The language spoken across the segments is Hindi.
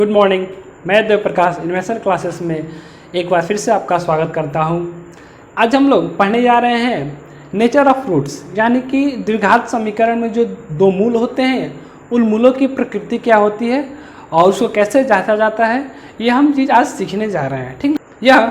Good morning. मैं देव प्रकाश इन्वेस्टर क्लासेस में एक बार फिर से आपका स्वागत करता हूं। आज हम लोग पढ़ने जा रहे हैं नेचर ऑफ रूट्स, यानी कि द्विघात समीकरण में जो दो मूल होते हैं उन मूलों की प्रकृति क्या होती है और उसको कैसे जांचा जाता है, ये हम चीज़ आज सीखने जा रहे हैं। ठीक, यह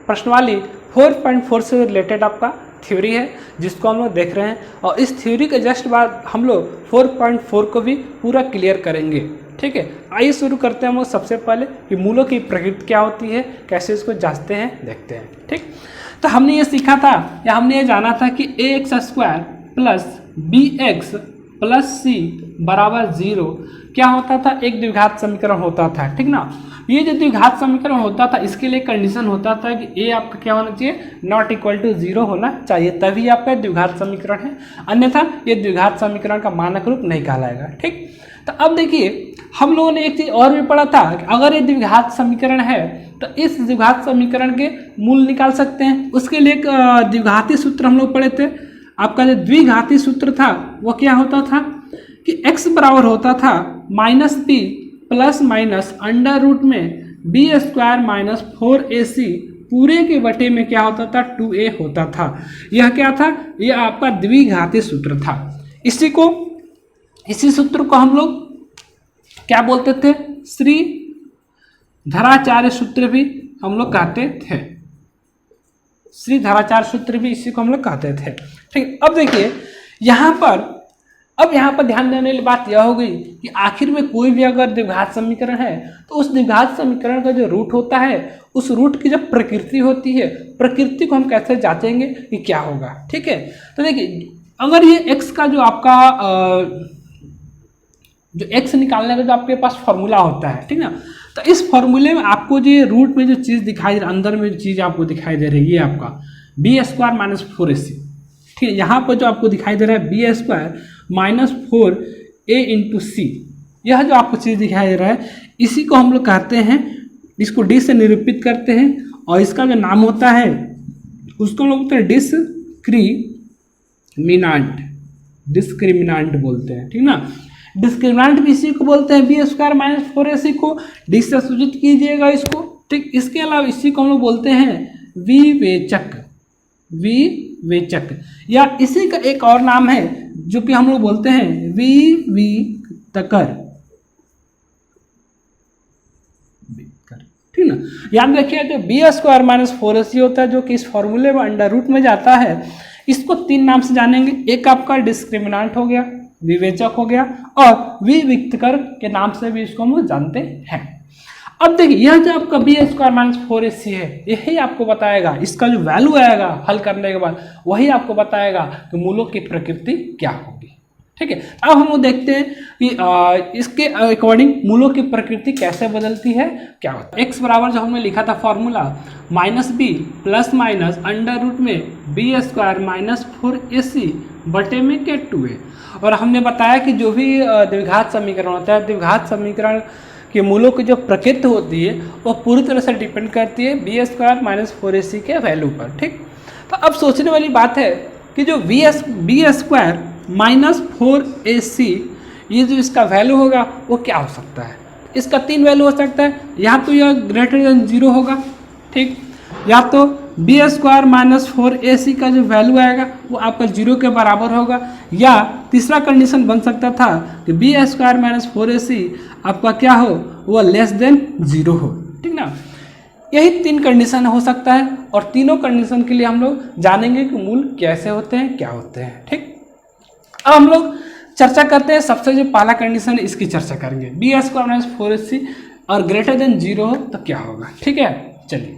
प्रश्नवाली 4.4 से रिलेटेड आपका थ्योरी है जिसको हम लोग देख रहे हैं, और इस थ्योरी के जस्ट बाद हम लोग 4.4 को भी पूरा क्लियर करेंगे। ठीक है, आइए शुरू करते हैं हम लोग सबसे पहले कि मूलों की प्रकृति क्या होती है, कैसे इसको जांचते हैं, देखते हैं। ठीक, तो हमने ये सीखा था या हमने ये जाना था कि ax² plus bx plus c बराबर 0 क्या होता था, एक द्विघात समीकरण होता था। ठीक ना, ये जो द्विघात समीकरण होता था इसके लिए कंडीशन होता था कि a आपका क्या होना चाहिए, नॉट इक्वल टू 0 होना चाहिए, तभी आपका द्विघात समीकरण है, अन्यथा ये द्विघात समीकरण का मानक रूप नहीं कहलाएगा। ठीक, तो अब देखिए हम लोगों ने एक चीज़ और भी पढ़ा था कि अगर ये द्विघात समीकरण है तो इस द्विघात समीकरण के मूल निकाल सकते हैं। उसके लिए एक द्विघाती सूत्र हम लोग पढ़े थे। आपका जो द्विघाती सूत्र था वो क्या होता था कि x बराबर होता था -b plus minus under root में b² माइनस 4ac पूरे के बटे में क्या होता था, 2a होता था। यह क्या था, यह आपका द्विघाती सूत्र था। इसी सूत्र को हम लोग क्या बोलते थे, श्री धराचार्य सूत्र भी हम लोग कहते थे। श्री धराचार्य सूत्र भी इसी को हम लोग कहते थे। ठीक, अब देखिए यहाँ पर ध्यान देने वाली बात यह होगी कि आखिर में कोई भी अगर द्विघात समीकरण है तो उस द्विघात समीकरण का जो रूट होता है उस रूट की जो प्रकृति होती है, प्रकृति को हम कैसे जांचेंगे कि क्या होगा। ठीक है, तो देखिए अगर ये x का जो आपका जो x निकालने का जो आपके पास फॉर्मूला होता है, ठीक ना, तो इस फॉर्मूले में आपको जो रूट में जो चीज़ दिखाई दे रही है, अंदर में जो चीज़ आपको दिखाई दे रही है ये आपका b² माइनस 4ac। ठीक है, यहाँ पर जो आपको दिखाई दे रहा है b² माइनस 4a इंटू सी, यह जो आपको चीज़ दिखाई दे रहा है इसी को हम लोग कहते हैं, इसको डी से निरूपित करते हैं, और इसका जो नाम होता है उसको हम लोग बोलते हैं डिस्क्रिमिनांट बोलते हैं। ठीक ना, डिस्क्रिमिनांट भी इसी को बोलते हैं, b² माइनस 4ac को डी से सूचित कीजिएगा इसको। ठीक, इसके अलावा इसी को हम लोग बोलते हैं विवेचक, या इसी का एक और नाम है जो कि हम लोग बोलते हैं विवितकर। ठीक ना, याद रखिए जो b² माइनस 4ac होता है जो कि इस फॉर्मूले में अंडर रूट में जाता है, इसको तीन नाम से जानेंगे। एक आपका डिस्क्रिमिनांट हो गया, विवेचक हो गया, और विविक्तकर के नाम से भी इसको हम जानते हैं। अब देखिए यह जो आपका b² माइनस 4ac है यही आपको बताएगा, इसका जो वैल्यू आएगा हल करने के बाद वही आपको बताएगा कि मूलों की प्रकृति क्या होगी। ठीक है, अब हम लोग देखते हैं कि इसके अकॉर्डिंग मूलों की प्रकृति कैसे बदलती है, क्या होता है। x बराबर जो हमने लिखा था formula -b plus minus under root में b² माइनस 4ac बटे में के 2a, और हमने बताया कि जो भी द्विघात समीकरण होता है, द्विघात समीकरण के मूलों की जो प्रकृति होती है वो पूरी तरह से डिपेंड करती है b² माइनस 4ac के वैल्यू पर। ठीक, तो अब सोचने वाली बात है कि जो b² माइनस 4ac ये जो इसका वैल्यू होगा वो क्या हो सकता है। इसका तीन वैल्यू हो सकता है, या तो यह ग्रेटर देन 0 होगा, ठीक, या तो b² माइनस 4ac का जो वैल्यू आएगा वो आपका 0 के बराबर होगा, या तीसरा कंडीशन बन सकता था कि b² माइनस 4ac आपका क्या हो, वो लेस देन 0 हो। ठीक ना, यही तीन कंडीशन हो सकता है, और तीनों कंडीशन के लिए हम लोग जानेंगे कि मूल कैसे होते हैं, क्या होते हैं। ठीक, अब हम लोग चर्चा करते हैं, सबसे जो पहला कंडीशन है इसकी चर्चा करेंगे, b² माइनस 4ac और ग्रेटर देन 0 हो तो क्या होगा। ठीक है, चलिए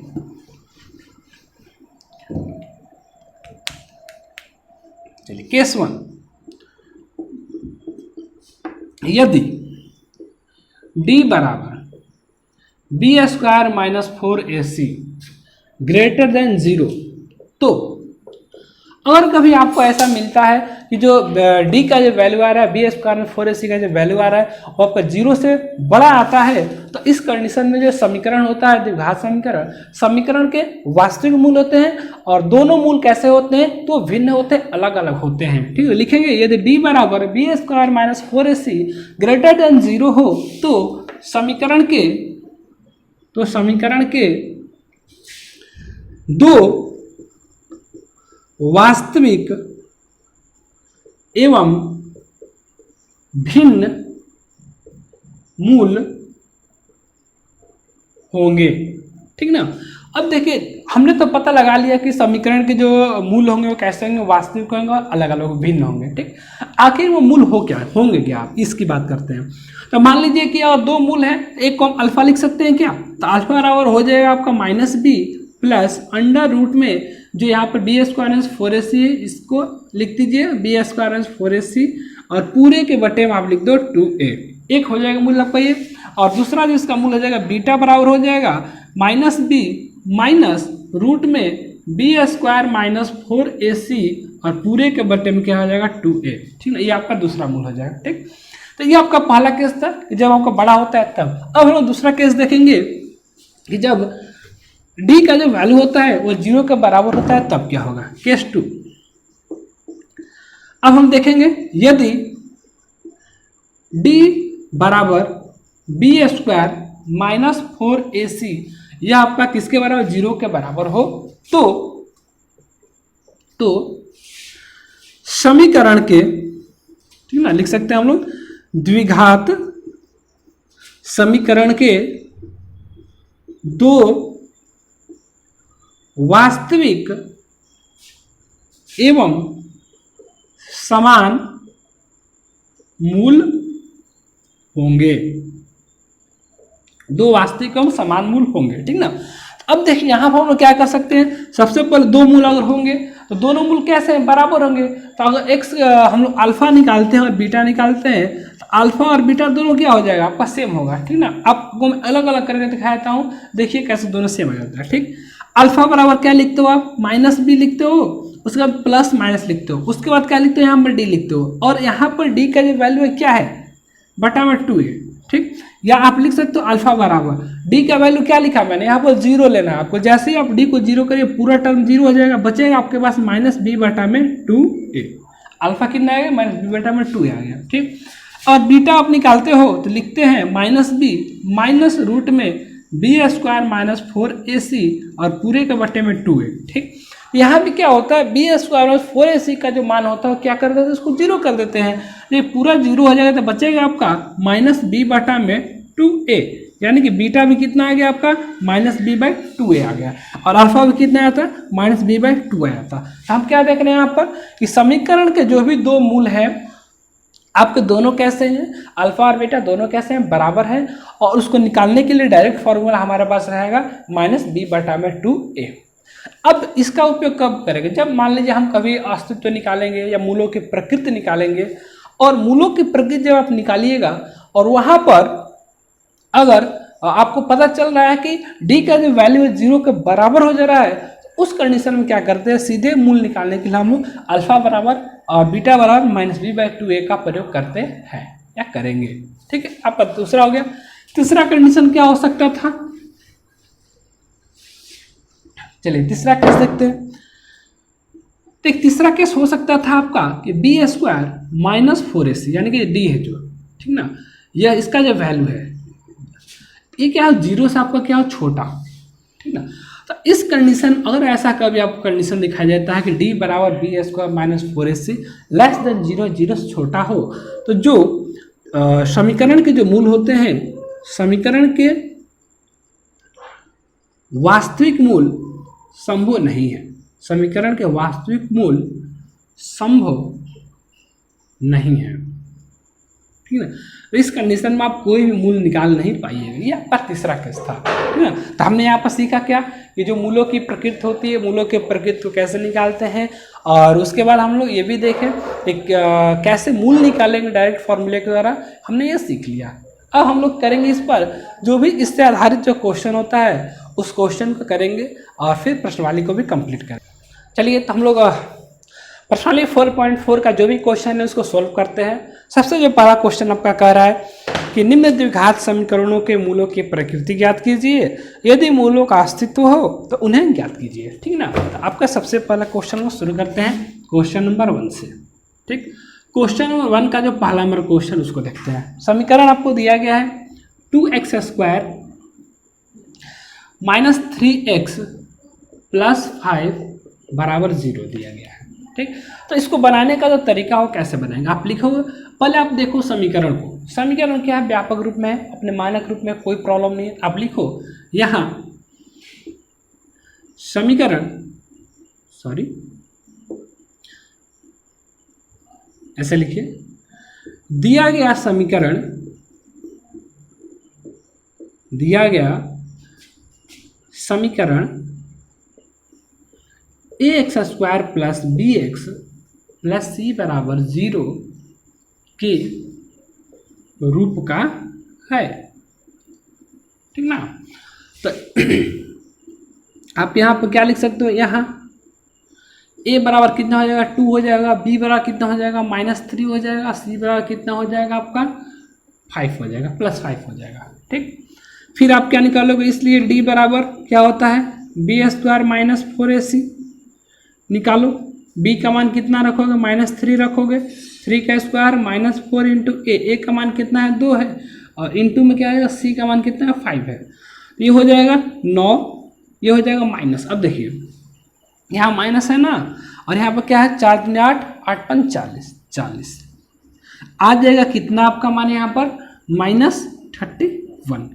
केस 1, यदि d बराबर b² minus 4ac greater than 0, तो अगर कभी आपको ऐसा मिलता है कि जो d का जो वैल्यू आ रहा है, b² में 4ac का जो वैल्यू आ रहा है वो आपका 0 से बड़ा आता है, तो इस कंडीशन में जो समीकरण होता है द्विघात समीकरण के वास्तविक मूल होते हैं, और दोनों मूल कैसे होते हैं तो भिन्न होते हैं, अलग अलग होते हैं। ठीक है, लिखेंगे यदि d बराबर b² minus 4ac greater than 0 हो तो समीकरण के दो वास्तविक एवं भिन्न मूल होंगे, ठीक ना। अब देखिए हमने तो पता लगा लिया कि समीकरण के जो मूल होंगे वो कैसे होंगे, वास्तविक होंगे और अलग अलग भिन्न होंगे, ठीक। आखिर वो मूल होंगे क्या, आप इसकी बात करते हैं। तो मान लीजिए कि और दो मूल हैं, एक को हम अल्फा लिख सकते हैं क्या, तो अल्फा बराबर हो जाएगा आपका -b प्लस अंडर रूट में जो यहाँ पर b² 4ac है, इसको लिख दीजिए b² 4ac और पूरे के बटे में आप लिख दो 2a। एक हो जाएगा मूल आपका ये, और दूसरा जो इसका मूल हो जाएगा बीटा बराबर हो जाएगा -b माइनस रूट में b² -4ac और पूरे के बटे में क्या हो जाएगा 2a, ठीक ना। ये आपका दूसरा मूल हो जाएगा, ठीक। तो ये आपका पहला केस था कि जब आपका बड़ा होता है तब। अब हम लोग दूसरा केस देखेंगे कि जब d का जो वैल्यू होता है वो 0 के बराबर होता है तब क्या होगा, केस 2। अब हम देखेंगे यदि d बराबर b² -4ac यह आपका किसके बराबर, 0 के बराबर हो तो समीकरण के, ठीक ना, लिख सकते हैं हम लोग द्विघात समीकरण के दो वास्तविक एवं समान मूल होंगे, दो वास्तविक एवं समान मूल होंगे, ठीक ना। अब देखिए यहाँ पर हम लोग क्या कर सकते हैं, सबसे पहले दो मूल अगर होंगे तो दोनों मूल कैसे हैं, बराबर होंगे। तो अगर x हम लोग अल्फा निकालते हैं और बीटा निकालते हैं तो अल्फा और बीटा दोनों क्या हो जाएगा आपका सेम होगा, ठीक ना। आपको मैं अलग अलग करके दिखाता हूँ, देखिए कैसे दोनों सेम हो जाता है, ठीक। अल्फा बराबर क्या लिखते हो आप, -b लिखते हो, उसके बाद प्लस माइनस लिखते हो, उसके बाद क्या लिखते हो, यहाँ पर d लिखते हो, और यहाँ पर d का जो वैल्यू है क्या है, बटा में 2 है, ठीक। या आप लिख सकते हो अल्फा बराबर d का वैल्यू क्या लिखा मैंने, यहाँ पर 0 लेना है आपको। जैसे ही आप d को 0 करिए पूरा टर्म 0 हो जाएगा, बचेगा आपके पास -b बटा में 2a। अल्फा कितना आएगा, -b बटा में 2a आ गया, ठीक। और बीटा आप निकालते हो तो लिखते हैं -b माइनस रूट में b² -4ac और पूरे के बटे में 2a, ठीक। यहाँ भी क्या होता है, b² 4ac का जो मान होता है क्या कर देते हैं, उसको 0 कर देते हैं। ये पूरा 0 हो जाएगा तो बचेगा आपका -b बटा में 2a, यानी कि बीटा भी कितना आ गया आपका -b/2a आ गया, और अल्फा भी कितना आता है -b/2 आ जाता। तो हम क्या देख रहे हैं यहाँ पर कि समीकरण के जो भी दो मूल हैं आपके दोनों कैसे हैं, अल्फा और बीटा दोनों कैसे हैं, बराबर हैं, और उसको निकालने के लिए डायरेक्ट फॉर्मूला हमारे पास रहेगा -b बटा में 2a। अब इसका उपयोग कब करेंगे, जब मान लीजिए हम कभी अस्तित्व निकालेंगे या मूलों की प्रकृति निकालेंगे, और मूलों की प्रकृति जब आप निकालिएगा और वहाँ पर अगर आपको पता चल रहा है कि d का जो वैल्यू है 0 के बराबर हो जा रहा है, तो उस कंडीशन में क्या करते हैं, सीधे मूल निकालने के लिए हम लोग अल्फा बराबर और बीटा बराबर -b/2a का प्रयोग करते हैं या करेंगे, ठीक है। आपका दूसरा हो गया। तीसरा कंडीशन क्या हो सकता था, चलिए तीसरा केस देखते हैं। तो एक तीसरा केस हो सकता था आपका कि b² -4ac यानी कि d है जो, ठीक ना, यह इसका जो वैल्यू है ये क्या है, 0 से आपका क्या हो, छोटा, ठीक ना। तो इस कंडीशन, अगर ऐसा कभी आपको कंडीशन दिखाई देता है कि d बराबर b² -4ac लेस देन 0, 0 से छोटा हो, तो जो समीकरण के जो मूल होते हैं, समीकरण के वास्तविक मूल संभव नहीं है, समीकरण के वास्तविक मूल संभव नहीं है, ठीक है। तो इस कंडीशन में आप कोई भी मूल निकाल नहीं पाइएगा। ये आपका तीसरा केस था, ठीक है। तो हमने यहाँ पर सीखा क्या कि जो मूलों की प्रकृति होती है, मूलों के प्रकृति को कैसे निकालते हैं, और उसके बाद हम लोग ये भी देखें कि कैसे मूल निकालेंगे डायरेक्ट फॉर्मूले के द्वारा, हमने ये सीख लिया। अब हम लोग करेंगे इस पर जो भी इससे आधारित जो क्वेश्चन होता है उस क्वेश्चन को करेंगे और फिर प्रश्नावली को भी कंप्लीट करेंगे। चलिए तो हम लोग प्रश्नावली 4.4 का जो भी क्वेश्चन है उसको सॉल्व करते हैं। सबसे जो पहला क्वेश्चन आपका कह रहा है कि निम्न द्विघात समीकरणों के मूलों की प्रकृति ज्ञात कीजिए, यदि मूलों का अस्तित्व हो तो उन्हें ज्ञात कीजिए, ठीक ना। तो आपका सबसे पहला क्वेश्चन को शुरू करते हैं क्वेश्चन नंबर 1 से, ठीक। क्वेश्चन नंबर 1 का जो पहला नंबर क्वेश्चन उसको देखते हैं। समीकरण आपको दिया गया है 2x² माइनस 3x प्लस 5 बराबर 0 दिया गया है। ठीक, तो इसको बनाने का जो तरीका हो कैसे बनाएंगे, आप लिखोगे, पहले आप देखो समीकरण को। समीकरण क्या है, व्यापक रूप में है, अपने मानक रूप में, कोई प्रॉब्लम नहीं है। आप लिखो यहाँ समीकरण, ऐसे लिखिए, दिया गया समीकरण, ax² plus bx plus c बराबर 0 के रूप का है। ठीक ना, तो आप यहाँ पर क्या लिख सकते हो, यहाँ a बराबर कितना हो जाएगा 2 हो जाएगा, b बराबर कितना हो जाएगा -3 हो जाएगा, c बराबर कितना हो जाएगा आपका 5 हो जाएगा, +5 हो जाएगा। ठीक, फिर आप क्या निकालोगे, इसलिए d बराबर क्या होता है b² - 4ac निकालो। b का मान कितना रखोगे, -3 रखोगे, 3 का स्क्वायर -4 इंटू a का मान कितना है 2 है, और इंटू में क्या आएगा c का मान कितना है 5 है, तो ये हो जाएगा 9, ये हो जाएगा माइनस। अब देखिए यहाँ माइनस है ना, और यहाँ पर क्या है 4 दूनी 8, 8 पंच 40 आ जाएगा, कितना आपका मान यहाँ पर -31।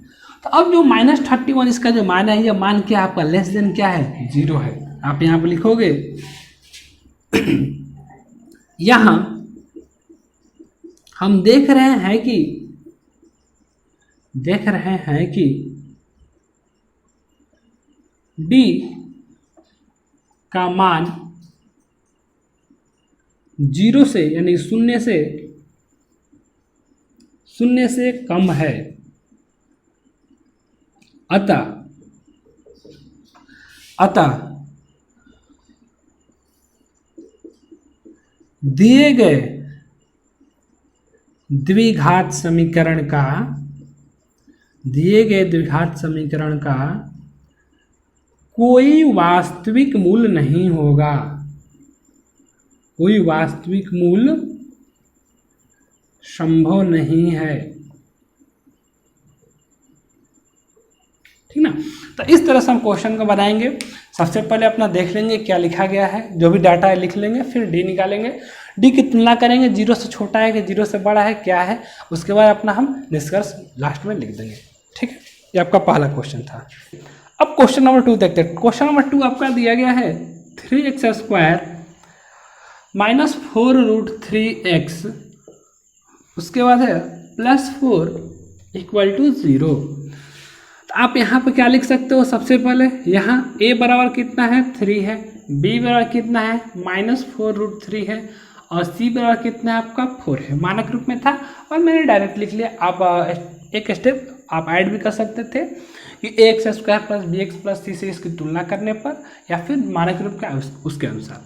तो अब जो -31 इसका जो मान है, ये मान क्या है आपका, लेस देन क्या है 0 है। आप यहाँ पर लिखोगे यहाँ हम देख रहे हैं कि d का मान 0 से यानी 0 से कम है, अतः दिए गए द्विघात समीकरण का कोई वास्तविक मूल नहीं होगा, कोई वास्तविक मूल संभव नहीं है। ठीक ना, तो इस तरह से हम क्वेश्चन को बनाएंगे। सबसे पहले अपना देख लेंगे क्या लिखा गया है, जो भी डाटा है लिख लेंगे, फिर डी निकालेंगे, डी की तुलना करेंगे, 0 से छोटा है कि 0 से बड़ा है, क्या है, उसके बाद अपना हम निष्कर्ष लास्ट में लिख देंगे। ठीक है, ये आपका पहला क्वेश्चन था। अब क्वेश्चन नंबर 2 देखते हैं। क्वेश्चन नंबर 2 आपका दिया गया है 3x² माइनस 4√3x, उसके बाद है +4 = 0। तो आप यहाँ पे क्या लिख सकते हो, सबसे पहले यहाँ a बराबर कितना है 3 है, b बराबर कितना है -4√3 है, और c बराबर कितना है आपका 4 है। मानक रूप में था और मैंने डायरेक्ट लिख लिया। आप एक स्टेप आप ऐड भी कर सकते थे कि ax² + bx + c से इसकी तुलना करने पर, या फिर मानक रूप का उसके अनुसार।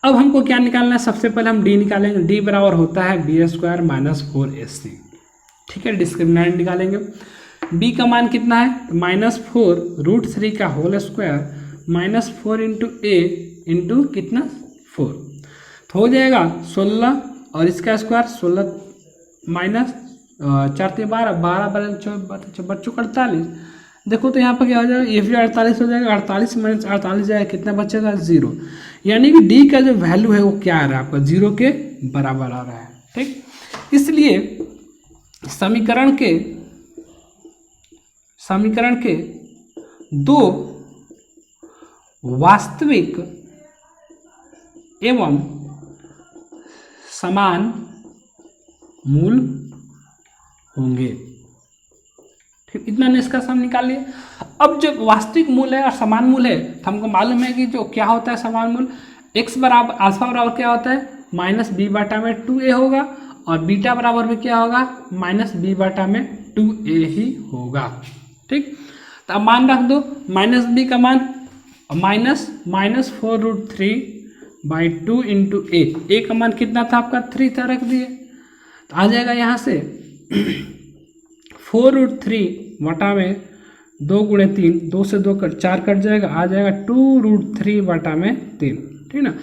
अब हमको क्या निकालना है, सबसे पहले हम d निकालेंगे। d बराबर होता है b² - 4ac। ठीक है, डिस्क्रिमिनेंट निकालेंगे। b का मान कितना है -4√3 का whole square -4 into a into कितना 4, तो हो जाएगा 16, और इसका स्क्वायर 16 माइनस 4 × 12, 12 बच्चों 48। देखो तो यहाँ पर क्या हो जाएगा, ये भी 48 हो जाएगा, 48 - 48 जाएगा, कितना बचेगा 0। यानी कि d का जो वैल्यू है वो क्या आ रहा है आपका 0 के बराबर आ रहा है। ठीक, इसलिए समीकरण के दो वास्तविक एवं समान मूल होंगे। ठीक, इतना निष्कर्ष हम निकाल लिए। अब जब वास्तविक मूल है और समान मूल है, तो हमको मालूम है कि जो क्या होता है समान मूल, x बराबर अल्फा बराबर क्या होता है -b/2a होगा, और बीटा बराबर में क्या होगा -b/2a ही होगा। ठीक, तो अब मान रख दो, -b का मान -4√3/2 इंटू a का मान कितना था आपका 3 था, रख दिए, तो आ जाएगा यहाँ से 4√3 बटा में 2 × 3, 2 से 2 4 कट जाएगा, आ जाएगा 2√3/3। ठीक ना,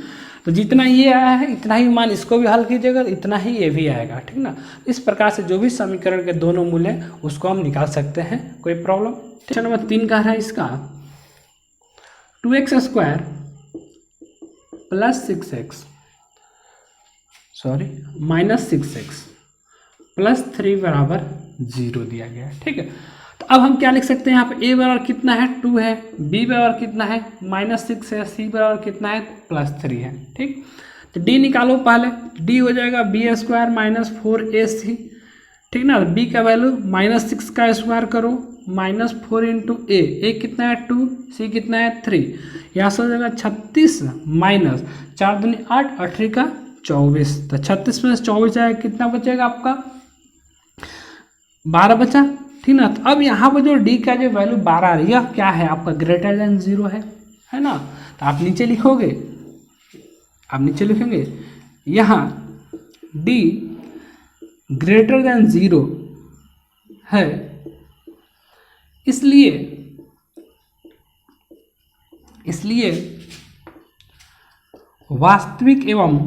तो जितना ये आया है इतना ही मान इसको भी हल कीजिएगा, इतना ही ये भी आएगा, ठीक ना। इस प्रकार से जो भी समीकरण के दोनों मूल हैं उसको हम निकाल सकते हैं, कोई प्रॉब्लम। क्वेश्चन नंबर 3 का है इसका 2x square plus 6x minus 6x plus 3 बराबर 0 दिया गया है, ठीक है। तो अब हम क्या लिख सकते हैं, यहाँ पे a बराबर कितना है 2 है, b बराबर कितना है -6 है, c बराबर कितना है +3 है, ठीक। तो d निकालो पहले, d हो जाएगा b स्क्वायर माइनस 4ac, ठीक ना। b का वैल्यू -6 का स्क्वायर करो -4 इंटू a कितना है 2, c कितना है 3, यहाँ से हो जाएगा 36 माइनस 4 दूनी 8 और 3 का 24, तो 36 में 24 जाएगा, कितना बचेगा आपका 12 बचा, ठीक ना। तो अब यहाँ पर जो d का जो वैल्यू 12 आ रही है क्या है आपका ग्रेटर देन 0 है ना। तो आप नीचे लिखोगे, आप नीचे लिखेंगे यहाँ d ग्रेटर देन 0 है, इसलिए वास्तविक एवं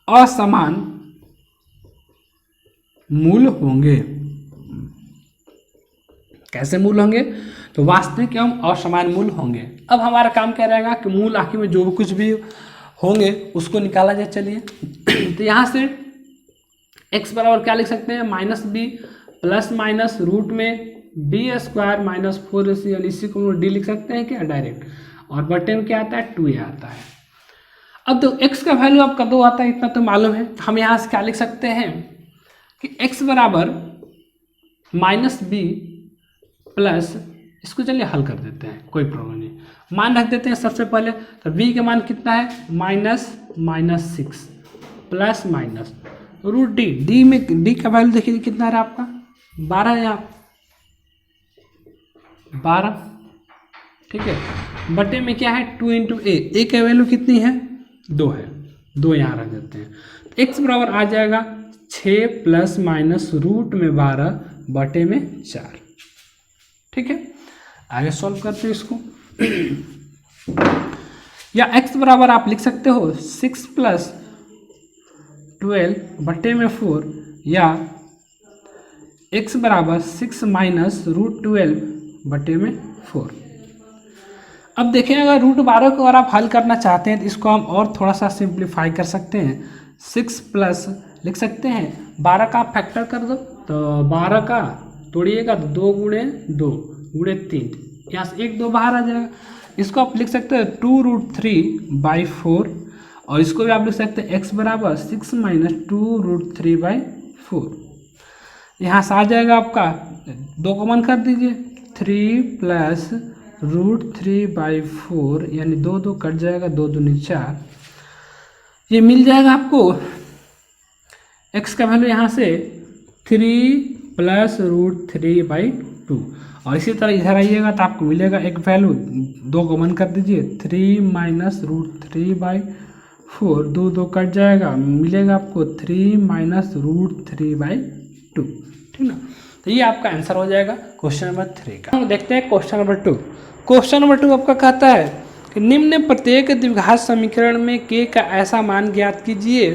असमान मूल होंगे। कैसे मूल होंगे, तो वास्तविक एवं असमान मूल होंगे। अब हमारा काम क्या रहेगा कि मूल आखिर में जो कुछ भी होंगे उसको निकाला जाए। चलिए तो यहाँ से x बराबर क्या लिख सकते हैं -b प्लस माइनस रूट में b स्क्वायर माइनस 4ac, यानी इसी को d लिख सकते हैं क्या डायरेक्ट, और बटे में क्या आता है 2a आता है। अब तो x का वैल्यू आपका 2 आता है, इतना तो मालूम है। हम यहाँ से क्या लिख सकते हैं कि x बराबर -b प्लस, इसको चलिए हल कर देते हैं, कोई प्रॉब्लम नहीं, मान रख देते हैं सबसे पहले। तो b का मान कितना है -6 प्लस माइनस रूट d में d का वैल्यू देखिए कितना रहा आपका 12 है, यहाँ 12, ठीक है। बटे में क्या है 2 इंटू a का वैल्यू कितनी है 2 है, 2 यहाँ रख देते हैं। x बराबर आ जाएगा 6 प्लस माइनस रूट में 12 बटे में 4, ठीक है। आगे सॉल्व करते हैं इसको। या x बराबर आप लिख सकते हो 6 प्लस 12 बटे में 4, या x बराबर 6 माइनस रूट 12 बटे में 4। अब देखें अगर रूट 12 को अगर आप हल करना चाहते हैं तो इसको हम और थोड़ा सा सिंप्लीफाई कर सकते हैं। 6 प्लस लिख सकते हैं 12 का आप फैक्टर कर दो, तो 12 का तोड़िएगा तो 2 गुणे 2 गुणे 3, यहाँ से 1 2 बाहर आ जाएगा। इसको आप लिख सकते हैं 2√3/4, और इसको भी आप लिख सकते हैं x बराबर 6 माइनस 2√3/4। यहाँ से आ जाएगा आपका 2 कॉमन कर दीजिए, 3 प्लस √3/4, यानी 2 2 कट जाएगा, 2 दूनी 4, ये मिल जाएगा आपको x का वैल्यू यहाँ से 3 प्लस √3/2। और इसी तरह इधर आइएगा तो आपको मिलेगा एक वैल्यू, 2 कॉमन कर दीजिए, 3 माइनस √3/4, 2 2 कट जाएगा, मिलेगा आपको 3 माइनस √3/2, ठीक ना। तो ये आपका आंसर हो जाएगा क्वेश्चन नंबर 3 का। हम देखते हैं क्वेश्चन नंबर 2। क्वेश्चन नंबर 2 आपका कहता है कि निम्न प्रत्येक द्विघात समीकरण में k का ऐसा मान ज्ञात कीजिए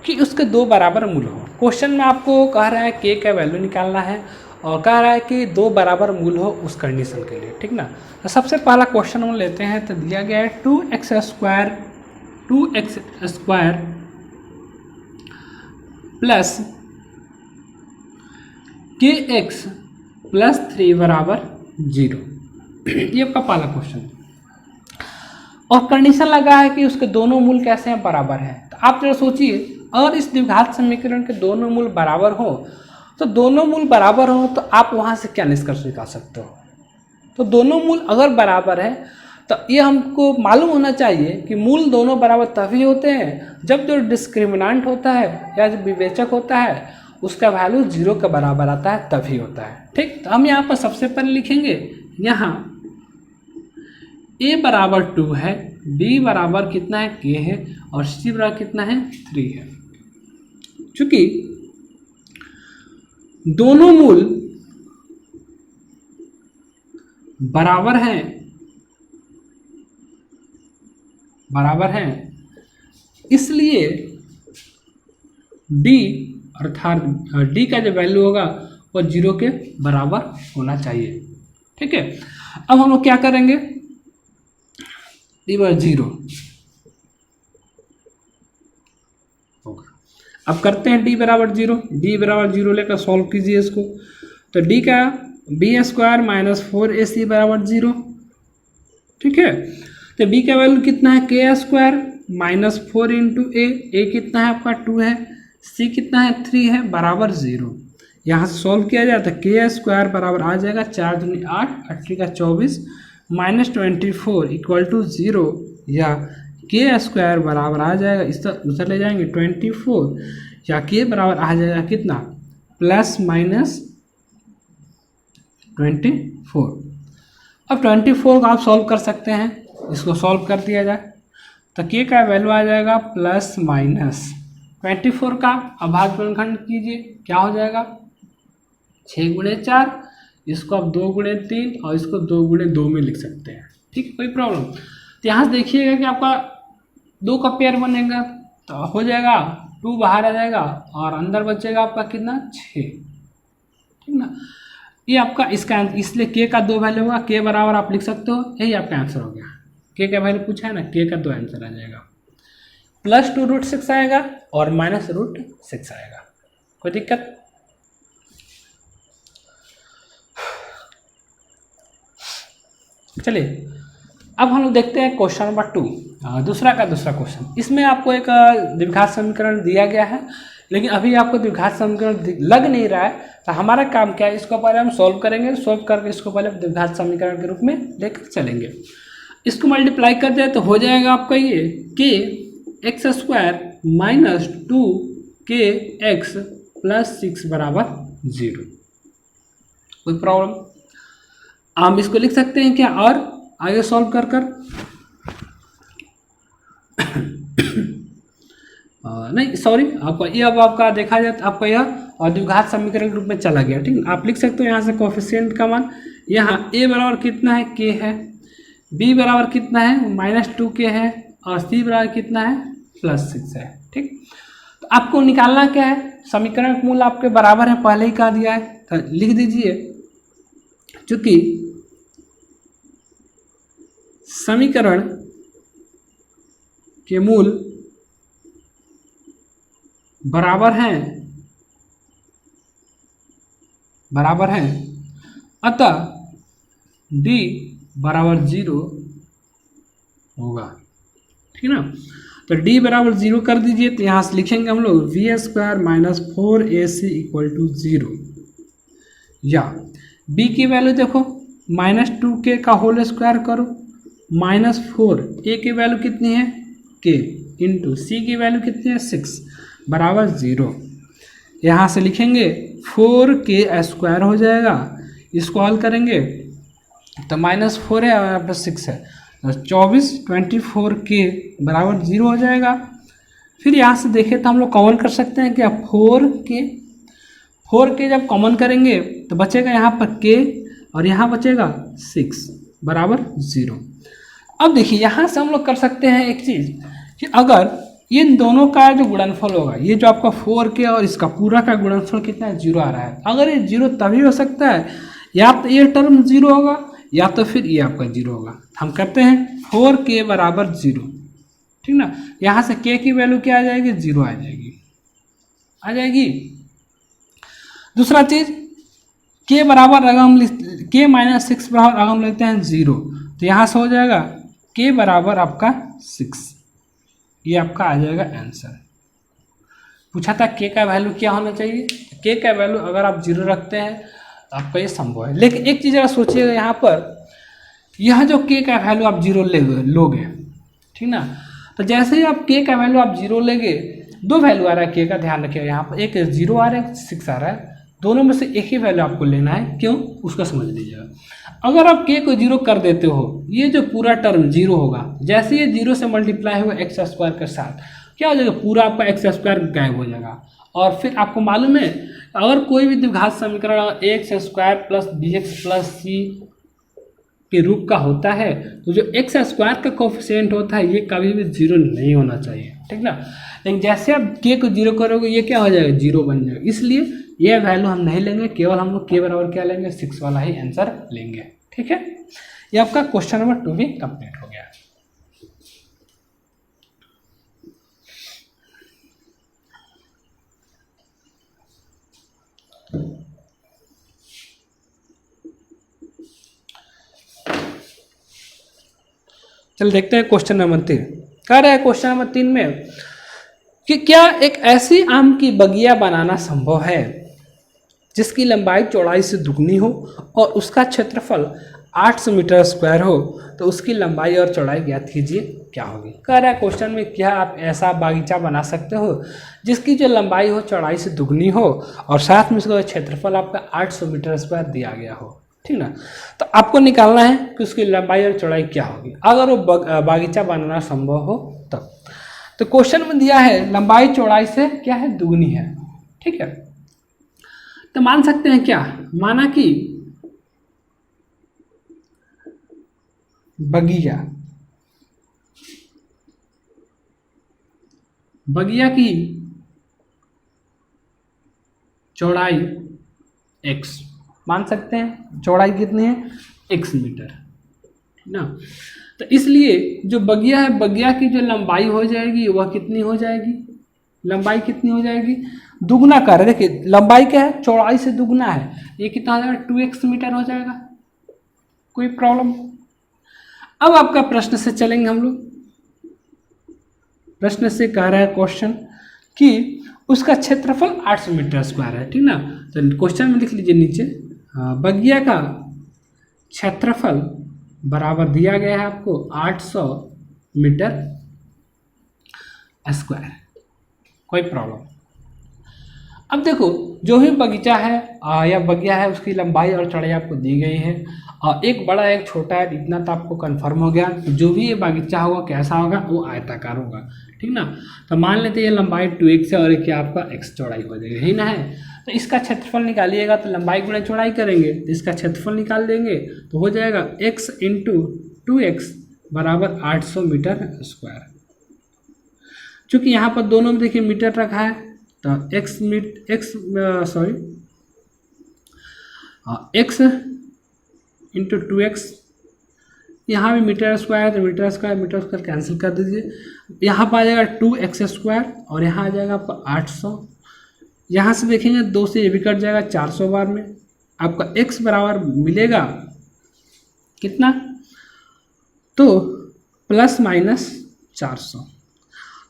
कि उसके 2 बराबर मूल हो। क्वेश्चन में आपको कह रहा है k का वैल्यू निकालना है और कह रहा है कि 2 बराबर मूल हो उस कंडीशन के लिए, ठीक ना। तो सबसे पहला क्वेश्चन हम लेते हैं, तो दिया गया है 2x square plus kx plus 3 बराबर 0। ये आपका पहला क्वेश्चन, और कंडीशन लगा है कि उसके दोनों मूल कैसे हैं, बराबर हैं। तो आप जरा सोचिए, और इस द्विघात समीकरण के दोनों मूल बराबर हो, तो दोनों मूल बराबर हो तो आप वहाँ से क्या निष्कर्ष निकाल सकते हो। तो दोनों मूल अगर बराबर है तो ये हमको मालूम होना चाहिए कि मूल दोनों बराबर तभी होते हैं जब जो डिस्क्रिमिनेंट होता है या जो विवेचक होता है उसका वैल्यू 0 के बराबर आता है, तभी होता है, ठीक। तो हम यहाँ पर सबसे पहले लिखेंगे, यहाँ a बराबर 2 है, b बराबर कितना है k है, और c बराबर कितना है 3 है। चूंकि दोनों मूल बराबर हैं बराबर हैं, इसलिए डी अर्थात डी का जो वैल्यू होगा वो 0 के बराबर होना चाहिए। ठीक है, अब हम लोग क्या करेंगे, डी बराबर 0 होगा। अब करते हैं डी बराबर 0, डी बराबर 0 लेकर सॉल्व कीजिए इसको। तो डी का बी स्क्वायर माइनस 4ac बराबर 0। ठीक है, तो बी का वैल्यू कितना है, के स्क्वायर माइनस 4 इंटू ए कितना है आपका 2 है, सी कितना है 3 है, बराबर 0। यहाँ से सॉल्व किया जाए तो के स्क्वायर बराबर आ जाएगा 4 दूनी 8, 8 का 24 माइनस 24 इक्वल टू 0, या के स्क्वायर बराबर आ जाएगा, इस उधर ले जाएंगे 24, या के बराबर आ जाएगा कितना, प्लस माइनस 24। अब 24 का आप सॉल्व कर सकते हैं, इसको सॉल्व कर दिया जाए तो के का वैल्यू आ जाएगा प्लस माइनस 24 का अभाज्य गुणनखंड कीजिए, क्या हो जाएगा 6 गुणे 4, इसको आप 2 गुणे 3 और इसको 2 गुणे 2 में लिख सकते हैं। ठीक है, कोई प्रॉब्लम। तो यहाँ से देखिएगा कि आपका 2 का पेयर बनेगा तो हो जाएगा 2 बाहर आ जाएगा और अंदर बचेगा आपका कितना 6। ठीक ना, ये आपका इसका, इसलिए के का 2 वैल्यू होगा, के बराबर आप लिख सकते हो, यही आपका आंसर हो गया। के का वैल्यू पूछा है ना, के का 2 आंसर आ जाएगा, प्लस 2√6 आएगा और माइनस √6 आएगा। कोई दिक्कत? चलिए अब हम लोग देखते हैं क्वेश्चन नंबर 2, दूसरा क्वेश्चन। इसमें आपको एक द्विघात समीकरण दिया गया है, लेकिन अभी आपको द्विघात समीकरण लग नहीं रहा है, तो हमारा काम क्या है, इसको पहले हम सॉल्व करेंगे, सॉल्व करके इसको पहले द्विघात समीकरण के रूप में लेकर चलेंगे। इसको मल्टीप्लाई कर दिया तो हो जाएगा आपका ये के एक्स स्क्वायर माइनस 2 के एक्स प्लस 6 बराबर 0। कोई प्रॉब्लम? हम इसको लिख सकते हैं क्या और आगे सॉल्व कर नहीं सॉरी, आपका ये अब आपका देखा जाए तो आपका यह और द्विघात समीकरण के रूप में चला गया। ठीक है, आप लिख सकते हो यहाँ से कोफिशिएंट का मान, यहाँ a बराबर कितना है k है, b बराबर कितना है -2k है और c बराबर कितना है +6 है। ठीक, तो आपको निकालना क्या है, समीकरण का मूल आपके बराबर है, पहले ही कहा दिया है, तो लिख दीजिए चूंकि समीकरण के मूल बराबर हैं अतः d बराबर 0 होगा। ठीक है ना, तो d बराबर 0 कर दीजिए, तो यहाँ से लिखेंगे हम लोग b square minus 4ac equal to 0, या b की वैल्यू देखो -2k का होल स्क्वायर करो -4, a की वैल्यू कितनी है k इंटू c की वैल्यू कितनी है 6 बराबर 0। यहाँ से लिखेंगे 4k स्क्वायर हो जाएगा, इसको हल करेंगे तो -4 है और यहाँ पर 6 है, तो 24 बराबर 0 हो जाएगा। फिर यहाँ से देखें तो हम लोग कॉमन कर सकते हैं क्या, 4k जब कॉमन करेंगे तो बचेगा यहाँ पर k और यहाँ बचेगा 6 बराबर 0। अब देखिए यहाँ से हम लोग कर सकते हैं एक चीज़ कि अगर इन दोनों का जो गुणनफल होगा, ये जो आपका 4k और इसका पूरा का गुणनफल कितना है 0 आ रहा है, अगर ये 0 तभी हो सकता है या तो ये टर्म 0 होगा या तो फिर ये आपका 0 होगा। हम करते हैं 4k बराबर 0। ठीक ना, यहाँ से k की वैल्यू क्या आ जाएगी 0 आ जाएगी। दूसरा चीज k बराबर अगर हम k -6 बराबर अगर हम लेते हैं 0, तो यहाँ से हो जाएगा k बराबर आपका 6, ये आपका आ जाएगा आंसर। पूछा था k का वैल्यू क्या होना चाहिए, k का वैल्यू अगर आप 0 रखते हैं तो आपका ये संभव है। लेकिन एक चीज़ अगर सोचिएगा यहाँ पर, यह जो k का वैल्यू आप 0 लोगे, ठीक ना, तो जैसे ही आप k का वैल्यू आप 0 लेंगे, दो वैल्यू आ रहा है k का, ध्यान रखिएगा यहाँ पर, एक 0 आ रहा है 6 आ रहा है, दोनों में से एक ही वैल्यू आपको लेना है। क्यों, उसका समझ लीजिएगा। अगर आप k को 0 कर देते हो, ये जो पूरा टर्म 0 होगा, जैसे ये 0 से मल्टीप्लाई होगा एक्स स्क्वायर के साथ, क्या हो जाएगा, पूरा आपका एक्स स्क्वायर गायब हो जाएगा। और फिर आपको मालूम है अगर कोई भी द्विघात समीकरण x square plus bx plus c के रूप का होता है तो जो एक्स स्क्वायर का कोफिशिएंट होता है ये कभी भी 0 नहीं होना चाहिए, ठीक ना। लेकिन जैसे आप के को 0 करोगे ये क्या हो जाएगा, 0 बन जाएगा। इसलिए ये वैल्यू हम नहीं लेंगे, केवल हम लोग के बराबर क्या लेंगे, 6 वाला ही आंसर लेंगे, ठीक है। ये आपका क्वेश्चन नंबर 2 भी कंप्लीट हो गया। चल देखते हैं क्वेश्चन नंबर 3। कह रहा है क्वेश्चन नंबर 3 में कि क्या एक ऐसी आम की बगिया बनाना संभव है जिसकी लंबाई चौड़ाई से दुगनी हो और उसका क्षेत्रफल 800 मीटर स्क्वायर हो, तो उसकी लंबाई और चौड़ाई ज्ञात कीजिए, क्या होगी। कह रहा है क्वेश्चन में क्या आप ऐसा बागीचा बना सकते हो जिसकी जो लंबाई हो चौड़ाई से दुगनी हो और साथ में उसका क्षेत्रफल आपका 800 मीटर स्क्वायर दिया गया हो, ठीक ना। तो आपको निकालना है कि उसकी लंबाई और चौड़ाई क्या होगी अगर वो बागीचा बनाना संभव हो तब। तो क्वेश्चन में दिया है लंबाई चौड़ाई से क्या है, दुगनी है, ठीक है। तो मान सकते हैं क्या, माना कि बगिया की चौड़ाई x, मान सकते हैं चौड़ाई कितनी है, x मीटर, ना। तो इसलिए जो बगिया है, बगिया की जो लंबाई हो जाएगी वह कितनी हो जाएगी, लंबाई कितनी हो जाएगी, दुगना कर रहे, देखिए लंबाई क्या है, चौड़ाई से दुगना है, ये कितना हो जाएगा, 2x मीटर हो जाएगा, कोई प्रॉब्लम। अब आपका प्रश्न से चलेंगे हम लोग। प्रश्न से कह रहा है क्वेश्चन कि उसका क्षेत्रफल 800 मीटर स्क्वायर है, ठीक ना। तो क्वेश्चन में लिख लीजिए नीचे, बगिया का क्षेत्रफल बराबर दिया गया है आपको 800 मीटर स्क्वायर, कोई प्रॉब्लम। अब देखो जो भी बगीचा है या बगिया है उसकी लंबाई और चौड़ाई आपको दी गई है, और एक बड़ा एक छोटा है, इतना तो आपको कंफर्म हो गया। जो भी ये बागीचा होगा कैसा होगा, वो आयताकार होगा, ठीक ना। तो मान लेते हैं ये लंबाई 2x है और ये क्या आपका x चौड़ाई हो जाएगी, यही ना है। तो इसका क्षेत्रफल निकालिएगा तो लंबाई गुणा चौड़ाई करेंगे तो इसका क्षेत्रफल निकाल देंगे तो हो जाएगा x × 2x बराबर 800 मीटर स्क्वायर। चूँकि यहाँ पर दोनों में देखिए मीटर रखा है तो x × 2x, यहाँ भी मीटर स्क्वायर तो मीटर स्क्वायर कैंसिल कर दीजिए, यहाँ पर आ जाएगा 2x स्क्वायर और यहाँ आ जाएगा आपका 800। यहाँ से देखेंगे 2 से ये भी कट जाएगा 400 बार में, आपका x बराबर मिलेगा कितना, तो ±400।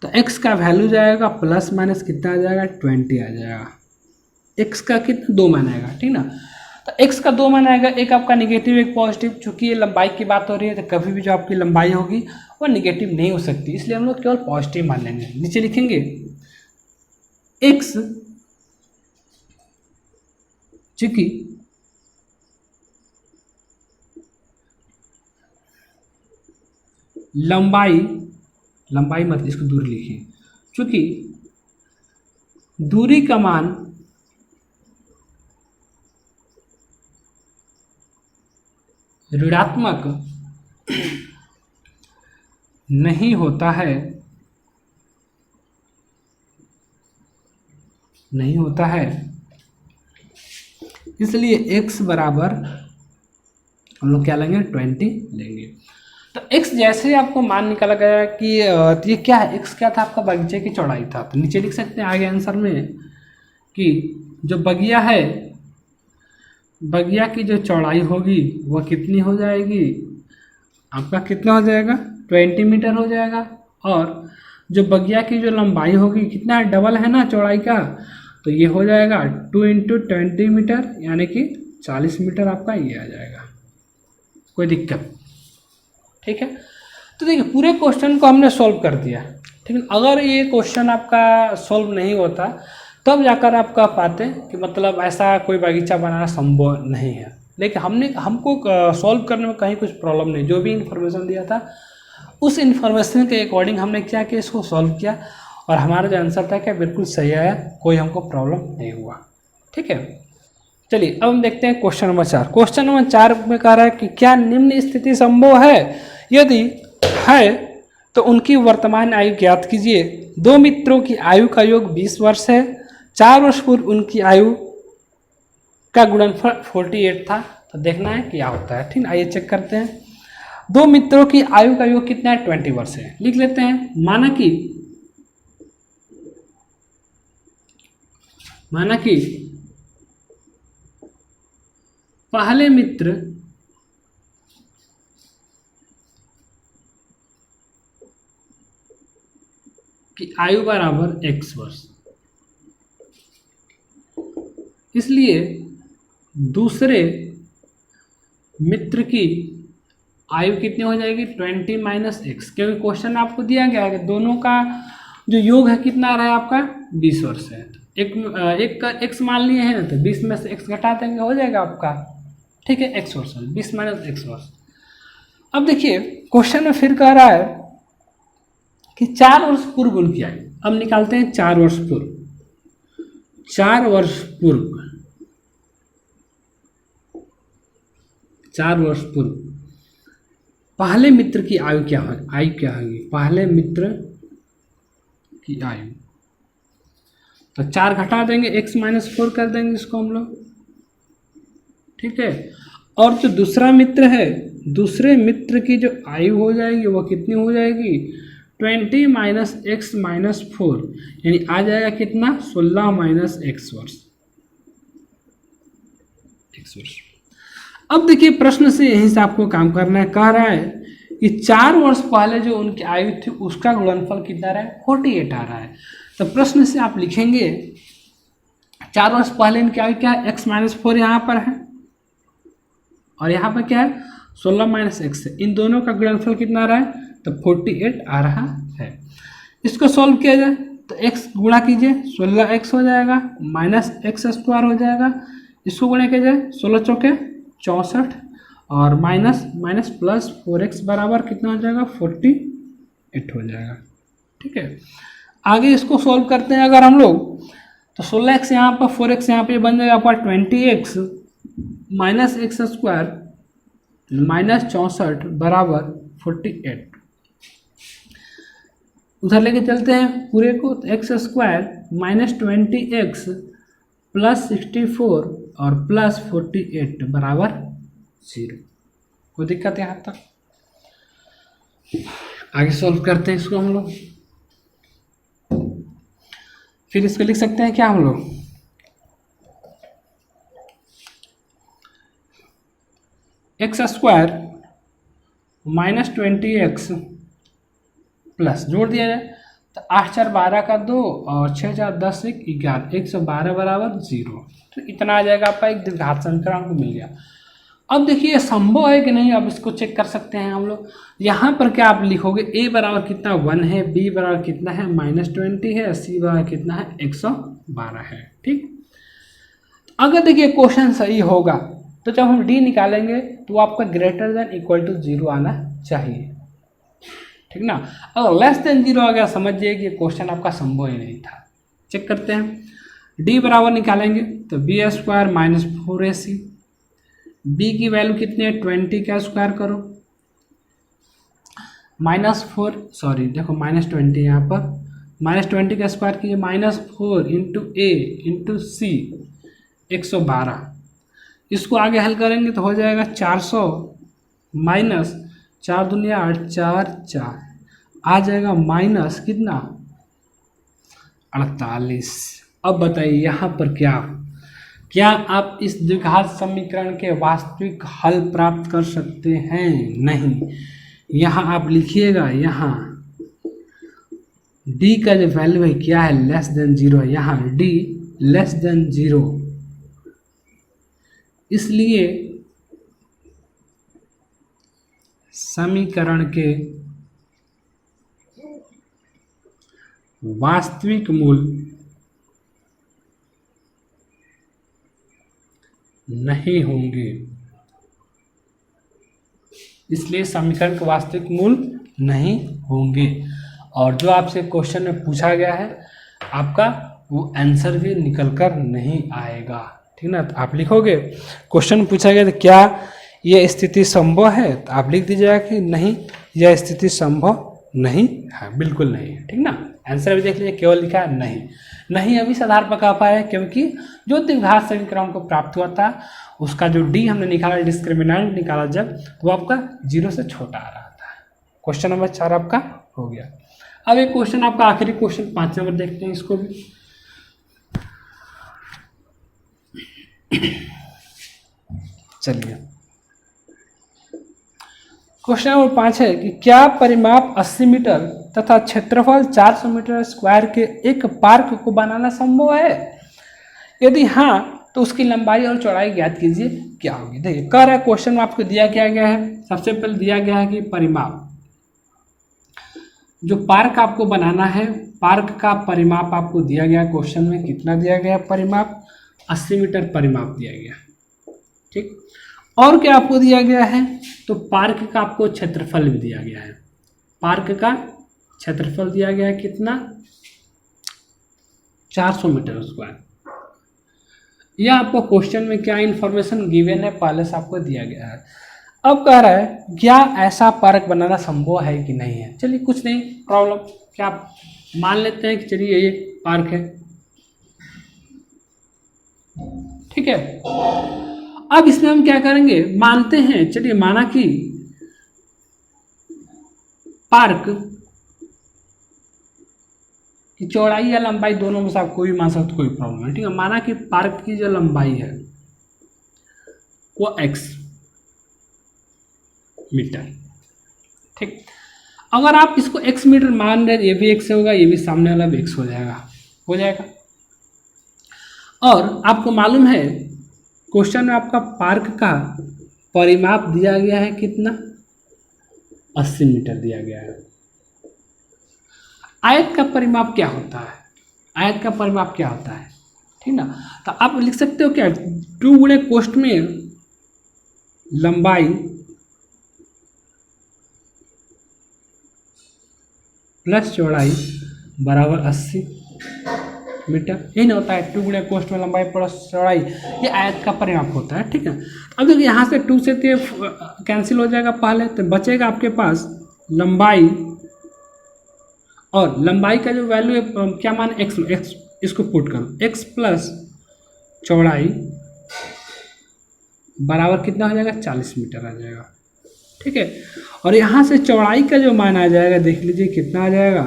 तो x का वैल्यू जाएगा प्लस माइनस कितना आ जाएगा, 20 आ जाएगा। x का कितना, 2 मान आएगा, ठीक ना। तो x का 2 मान आएगा, एक आपका निगेटिव एक पॉजिटिव। चूंकि ये लंबाई की बात हो रही है तो कभी भी जो आपकी लंबाई होगी वो निगेटिव नहीं हो सकती, इसलिए हम लोग केवल पॉजिटिव मान लेंगे। नीचे लिखेंगे x चूंकि लंबाई मत, इसको दूरी लिखिए, चूंकि दूरी का मान ऋणात्मक नहीं होता है, इसलिए x बराबर हम लोग क्या लेंगे, 20 लेंगे। तो x जैसे आपको मान निकाला गया कि ये क्या है, x क्या था आपका, बगीचे की चौड़ाई था। तो नीचे लिख सकते हैं आगे आंसर में कि जो बगिया है, बगिया की जो चौड़ाई होगी वह कितनी हो जाएगी, आपका कितना हो जाएगा, 20 मीटर हो जाएगा। और जो बगिया की जो लंबाई होगी कितना, डबल है ना चौड़ाई का, तो ये हो जाएगा 2 × 20 मीटर, यानी कि 40 मीटर आपका ये आ जाएगा, कोई दिक्कत, ठीक है। तो देखिए पूरे क्वेश्चन को हमने सॉल्व कर दिया, ठीक है। अगर ये क्वेश्चन आपका सॉल्व नहीं होता तब जाकर आप कह पाते कि मतलब ऐसा कोई बगीचा बनाना संभव नहीं है, लेकिन हमको सॉल्व करने में कहीं कुछ प्रॉब्लम नहीं। जो भी इन्फॉर्मेशन दिया था उस इन्फॉर्मेशन के अकॉर्डिंग हमने क्या किया, इसको सॉल्व किया और हमारा जो आंसर था क्या बिल्कुल सही आया, कोई हमको प्रॉब्लम नहीं हुआ, ठीक है। चलिए अब हम देखते हैं क्वेश्चन नंबर 4। क्वेश्चन नंबर 4 में कह रहा है कि क्या निम्न स्थिति संभव है, यदि है तो उनकी वर्तमान आयु ज्ञात कीजिए। दो मित्रों की आयु का योग 20 वर्ष है, 4 वर्ष पूर्व उनकी आयु का गुणनफल 48 था, तो देखना है क्या होता है। ठीक, आइए चेक करते हैं। दो मित्रों की आयु का योग कितना है, 20 वर्ष है। लिख लेते हैं, माना कि पहले मित्र की आयु बराबर x वर्ष, इसलिए दूसरे मित्र की आयु कितनी हो जाएगी, 20 माइनस एक्स, क्योंकि क्वेश्चन आपको दिया गया है कि दोनों का जो योग है कितना रहा है आपका, 20 वर्ष है। एक का x मान लिए हैं तो 20 में से x घटा देंगे, हो जाएगा आपका, ठीक है, x वर्ष, 20 माइनस एक्स वर्ष। अब देखिए क्वेश्चन में फिर कह रहा है कि 4 वर्ष पूर्व उनकी आयु। अब निकालते हैं 4 वर्ष पूर्व। 4 वर्ष पूर्व, 4 वर्ष पूर्व पहले मित्र की आयु क्या है, आयु क्या होगी, पहले मित्र की आयु, तो 4 घटा देंगे, x माइनस 4 कर देंगे इसको हम लोग, ठीक है। और जो दूसरा मित्र है, दूसरे मित्र की जो आयु हो जाएगी वो कितनी हो जाएगी, 20 माइनस एक्स माइनस 4, यानी आ जाएगा कितना, 16 माइनस एक्स वर्ष, x वर्ष। अब देखिए प्रश्न से यहीं से आपको काम करना है। कह रहा है कि 4 वर्ष पहले जो उनकी आयु थी उसका गुणनफल कितना रहा है, 48 आ रहा है। तो प्रश्न से आप लिखेंगे 4 वर्ष पहले इनकी आयु क्या है, x माइनस 4 यहाँ पर है और यहाँ पर क्या है, 16 माइनस एक्स है। इन दोनों का गुणनफल कितना आ रहा है, तो 48 आ रहा है। इसको सॉल्व किया जाए तो x गुणा कीजिए, 16x हो जाएगा, माइनस एक्स स्क्वायर हो जाएगा। इसको गुणा किया जाए, 16 चौके 64 और माइनस माइनस प्लस 4x बराबर कितना हो जाएगा, 48 हो जाएगा, ठीक है। आगे इसको सॉल्व करते हैं अगर हम लोग, तो 16x यहाँ पर, 4x यहाँ पे बन जाएगा आपका 20x minus x square minus 64 बराबर 48। उधर लेके चलते हैं पूरे को, तो x square minus 20x plus 64 और प्लस 48 बराबर 0। कोई दिक्कत है यहाँ तक? आगे सॉल्व करते हैं इसको हम लोग। फिर इसको लिख सकते हैं क्या हम लोग, x square minus 20x plus, जोड़ दिया जाए तो 8 4 12 का 2 और 6 4 10 1 11, 112 बराबर 0। तो इतना आ जाएगा आपका, एक द्विघात संख्या हमको मिल गया। अब देखिए ये संभव है कि नहीं, अब इसको चेक कर सकते हैं हम लोग। यहाँ पर क्या आप लिखोगे, a बराबर कितना 1 है, b बराबर कितना है माइनस 20 है, c बराबर कितना है 112 है, ठीक। अगर देखिए क्वेश्चन सही होगा तो जब हम d निकालेंगे तो आपका ग्रेटर देन इक्वल टू 0 आना चाहिए, ठीक ना। अगर लेस देन 0 आ गया समझिए कि क्वेश्चन आपका संभव ही नहीं था। चेक करते हैं, d बराबर निकालेंगे तो b square minus 4ac, b की वैल्यू कितनी है 20 का स्क्वायर करो, माइनस 4 सॉरी देखो माइनस 20 यहाँ पर, माइनस 20 का स्क्वायर कीजिए, माइनस 4 इंटू ए इंटू सी 112। इसको आगे हल करेंगे तो हो जाएगा 400 माइनस 4 दूनिया 8 4 4 आ जाएगा माइनस कितना 48। अब बताइए यहाँ पर क्या आप इस द्विघात समीकरण के वास्तविक हल प्राप्त कर सकते हैं? नहीं। यहाँ आप लिखिएगा, यहाँ d का जो वैल्यू है क्या है, लेस देन 0 है, यहाँ d लेस देन 0, इसलिए समीकरण के वास्तविक मूल नहीं होंगे, इसलिए समीकरण के वास्तविक मूल नहीं होंगे। और जो आपसे क्वेश्चन में पूछा गया है आपका वो आंसर भी निकल कर नहीं आएगा, ठीक ना। तो आप लिखोगे, क्वेश्चन पूछा गया तो क्या यह स्थिति संभव है, तो आप लिख दीजिएगा कि नहीं, यह स्थिति संभव नहीं है, बिल्कुल नहीं है, ठीक ना। आंसर भी देख लीजिए, केवल लिखा है नहीं, नहीं अभी आधार पर कह पाए क्योंकि जो द्विघात समीकरण को प्राप्त हुआ था उसका जो डी हमने निकाला, डिस्क्रिमिनेंट निकाला जब, तो वो आपका 0 से छोटा आ रहा था। क्वेश्चन नंबर 4 आपका हो गया। अब एक क्वेश्चन आपका आखिरी क्वेश्चन 5 नंबर देखते हैं इसको भी। चलिए, क्वेश्चन नंबर 5 है कि क्या परिमाप 80 मीटर तथा क्षेत्रफल 400 मीटर स्क्वायर के एक पार्क को बनाना संभव है? यदि हाँ तो उसकी लंबाई और चौड़ाई ज्ञात कीजिए, क्या होगी। देखिए कह रहा है, क्वेश्चन में आपको दिया क्या गया है, सबसे पहले दिया गया है कि परिमाप, जो पार्क आपको बनाना है, पार्क का परिमाप आपको दिया गया क्वेश्चन में, कितना दिया गया परिमाप, 80 मीटर परिमाप दिया गया, ठीक। और क्या आपको दिया गया है, तो पार्क का आपको क्षेत्रफल भी दिया गया है, पार्क का क्षेत्रफल दिया गया है कितना, 400 मीटर स्क्वायर। यह आपको क्वेश्चन में क्या इंफॉर्मेशन गिवन है पहले से आपको दिया गया है। अब कह रहा है क्या ऐसा पार्क बनाना संभव है कि नहीं है। चलिए कुछ नहीं प्रॉब्लम, क्या मान लेते हैं कि चलिए ये पार्क है, ठीक है। अब इसमें हम क्या करेंगे, मानते हैं, चलिए माना कि पार्क की चौड़ाई या लंबाई दोनों में से आप कोई भी मान सकते, कोई प्रॉब्लम नहीं, ठीक है। माना कि पार्क की जो लंबाई है वो x मीटर, ठीक। अगर आप इसको x मीटर मान रहे, ये भी x होगा, ये भी सामने वाला भी x हो जाएगा। और आपको मालूम है क्वेश्चन में आपका पार्क का परिमाप दिया गया है कितना, 80 मीटर दिया गया है। आयत का परिमाप क्या होता है, आयत का परिमाप क्या होता है, ठीक ना। तो आप लिख सकते हो क्या, 2 गुणे कोष्ठ में लंबाई प्लस चौड़ाई बराबर 80 मीटर, यही ना होता है, 2 गुणे कोष्ठ में लंबाई प्लस चौड़ाई, ये आयत का परिमाप होता है, ठीक है। अब देखिए यहाँ से 2 से 3 कैंसिल हो जाएगा पहले, तो बचेगा आपके पास लंबाई, और लंबाई का जो वैल्यू है क्या मान, x, इसको पुट करो, x प्लस चौड़ाई बराबर कितना हो जाएगा, 40 मीटर आ जाएगा, ठीक है। और यहाँ से चौड़ाई का जो मान आ जाएगा, देख लीजिए कितना आ जाएगा,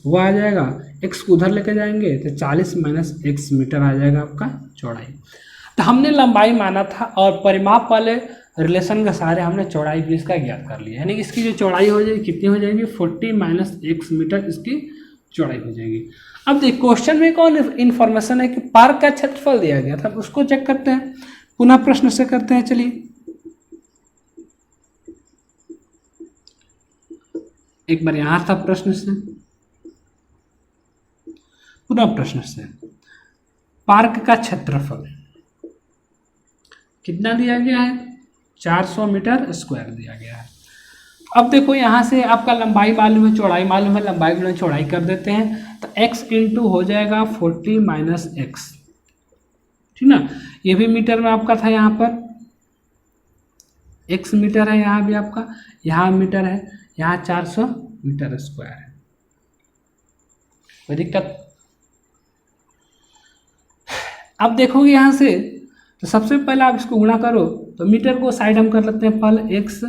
वो आ जाएगा, x को उधर लेकर जाएंगे तो 40 माइनस x मीटर आ जाएगा आपका चौड़ाई। तो हमने लंबाई माना था और परिमाप वाले रिलेशन का सारे हमने चौड़ाई भी इसका ज्ञात कर लिया, यानी कि इसकी जो चौड़ाई हो जाएगी कितनी हो जाएगी, 40 माइनस x मीटर इसकी चौड़ाई हो जाएगी। अब देखिए क्वेश्चन में कौन इन्फॉर्मेशन है कि पार्क का क्षेत्रफल दिया गया था, उसको चेक करते हैं, पुनः प्रश्न से करते हैं। चलिए एक बार यहां था प्रश्न से, पुनः प्रश्न से, पार्क का क्षेत्रफल कितना दिया गया है, 400 मीटर स्क्वायर दिया गया है। अब देखो यहाँ से आपका लंबाई मालूम है, चौड़ाई मालूम है, लंबाई गुणा चौड़ाई कर देते हैं, तो x इंटू हो जाएगा 40 माइनस x, ठीक ना। ये भी मीटर में आपका था, यहाँ पर x मीटर है, यहाँ भी आपका, यहाँ मीटर है, यहाँ 400 मीटर स्क्वायर है, कोई दिक्कत। अब देखोगे यहाँ से, तो सबसे पहले आप इसको गुणा करो, तो मीटर को साइड हम कर लेते हैं पहले, x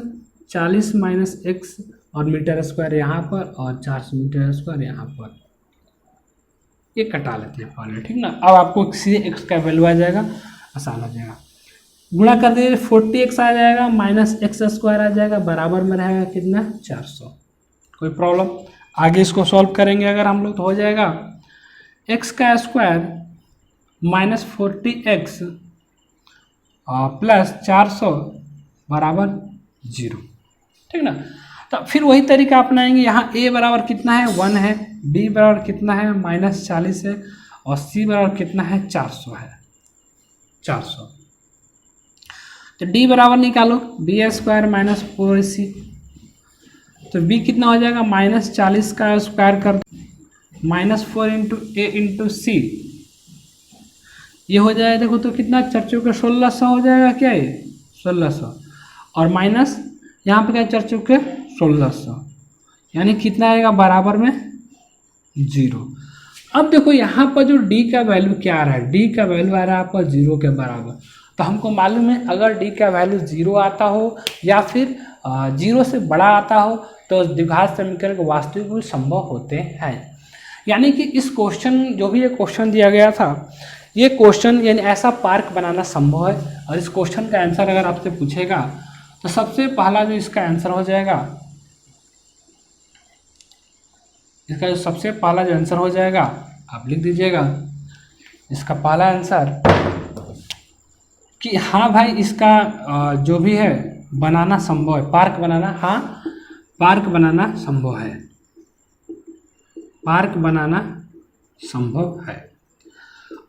40 माइनस x और मीटर स्क्वायर यहाँ पर और 400 मीटर स्क्वायर यहाँ पर, ये कटा लेते हैं पहले, ठीक ना। अब आपको सीधे x का वैल्यू आ जाएगा, आसान हो जाएगा, गुणा कर दीजिए, 40x आ जाएगा माइनस x स्क्वायर आ जाएगा, बराबर में रहेगा कितना, 400। कोई प्रॉब्लम, आगे इसको सॉल्व करेंगे अगर हम लोग तो हो जाएगा x का स्क्वायर माइनस 40x प्लस 400 बराबर 0, ठीक ना। तो फिर वही तरीका अपनाएंगे, यहाँ a बराबर कितना है, 1 है, b बराबर कितना है, माइनस 40 है, और c बराबर कितना है, 400 है, 400। तो d बराबर निकालो, b स्क्वायर माइनस 4ac, तो b कितना हो जाएगा, माइनस 40 का स्क्वायर कर दो, माइनस 4 इंटू a इंटू सी, ये हो जाएगा, देखो तो कितना 4 चौके 1600 हो जाएगा, क्या ये 1600, और माइनस यहाँ पे क्या 4 चौके 1600, यानी कितना आएगा बराबर में 0। अब देखो यहाँ पर जो d का वैल्यू क्या आ रहा है, d का वैल्यू आ रहा है आपका 0 के बराबर। तो हमको मालूम है अगर d का वैल्यू 0 आता हो या फिर 0 से बड़ा आता हो तो द्विघात समीकरण के वास्तविक मूल संभव होते हैं। यानी कि इस क्वेश्चन, जो भी ये क्वेश्चन दिया गया था, ये क्वेश्चन यानी ऐसा पार्क बनाना संभव है। और इस क्वेश्चन का आंसर अगर आपसे पूछेगा तो सबसे पहला जो इसका आंसर हो जाएगा, इसका जो सबसे पहला जो आंसर हो जाएगा आप लिख दीजिएगा, इसका पहला आंसर कि हाँ भाई इसका जो भी है बनाना संभव है, पार्क बनाना, हाँ पार्क बनाना संभव है, पार्क बनाना संभव है।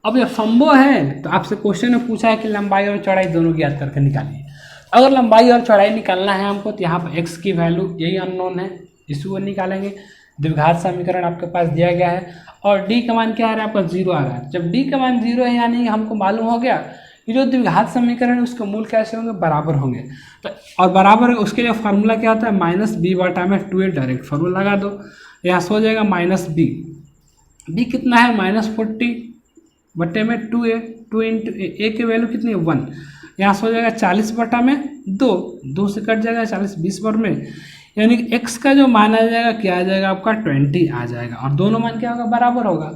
अब जब संभव है तो आपसे क्वेश्चन में पूछा है कि लंबाई और चौड़ाई दोनों ज्ञात करके निकालिए। अगर लंबाई और चौड़ाई निकालना है हमको तो यहाँ पर x की वैल्यू यही अननोन है, इसको निकालेंगे। द्विघात समीकरण आपके पास दिया गया है और d का मान क्या आ रहा है आपका 0 आ रहा है। जब d का मान 0 है यानी हमको मालूम हो गया कि जो द्विघात समीकरण है उसके मूल कैसे होंगे, बराबर होंगे। तो और बराबर उसके लिए फार्मूला क्या होता है, -b/2a, डायरेक्ट फार्मूला लगा दो, यहाँ से हो जाएगा -b। b कितना है -40/2a, 2 इंटू a की वैल्यू कितनी है 1, यहाँ से हो जाएगा 40/2, 2 से कट जाएगा 40, 20 पर में, यानी कि x का जो मान आ जाएगा क्या आ जाएगा आपका 20 आ जाएगा और दोनों मान क्या होगा, बराबर होगा।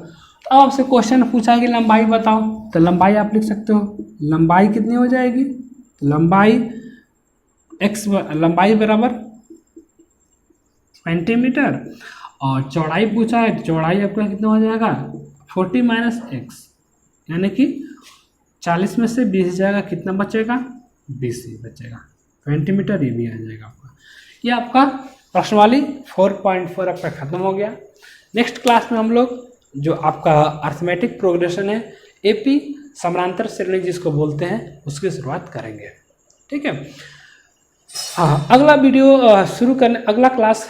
तो अब आपसे क्वेश्चन पूछा है कि लंबाई बताओ, तो लंबाई आप लिख सकते हो, लंबाई कितनी हो जाएगी, लंबाई लंबाई बराबर 20 मीटर और चौड़ाई पूछा है, चौड़ाई आपका कितना हो जाएगा 40 - x, यानी कि 40 में से 20 जाएगा, कितना बचेगा 20 ही बचेगा, 20 मीटर ये भी आ जाएगा आपका। ये आपका प्रश्नवाली 4.4 आपका खत्म हो गया। नेक्स्ट क्लास में हम लोग जो आपका अर्थमेटिक प्रोग्रेशन है, एपी समांतर श्रेणी जिसको बोलते हैं, उसकी शुरुआत करेंगे। ठीक है, हाँ अगला वीडियो शुरू करने, अगला क्लास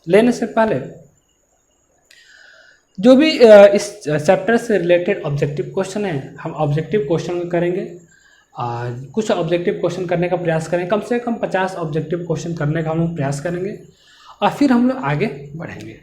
लेने से पहले जो भी इस चैप्टर से रिलेटेड ऑब्जेक्टिव क्वेश्चन है, हम ऑब्जेक्टिव क्वेश्चन करेंगे। कुछ ऑब्जेक्टिव क्वेश्चन करने का प्रयास करें, कम से कम 50 ऑब्जेक्टिव क्वेश्चन करने का हम लोग प्रयास करेंगे और फिर हम लोग आगे बढ़ेंगे।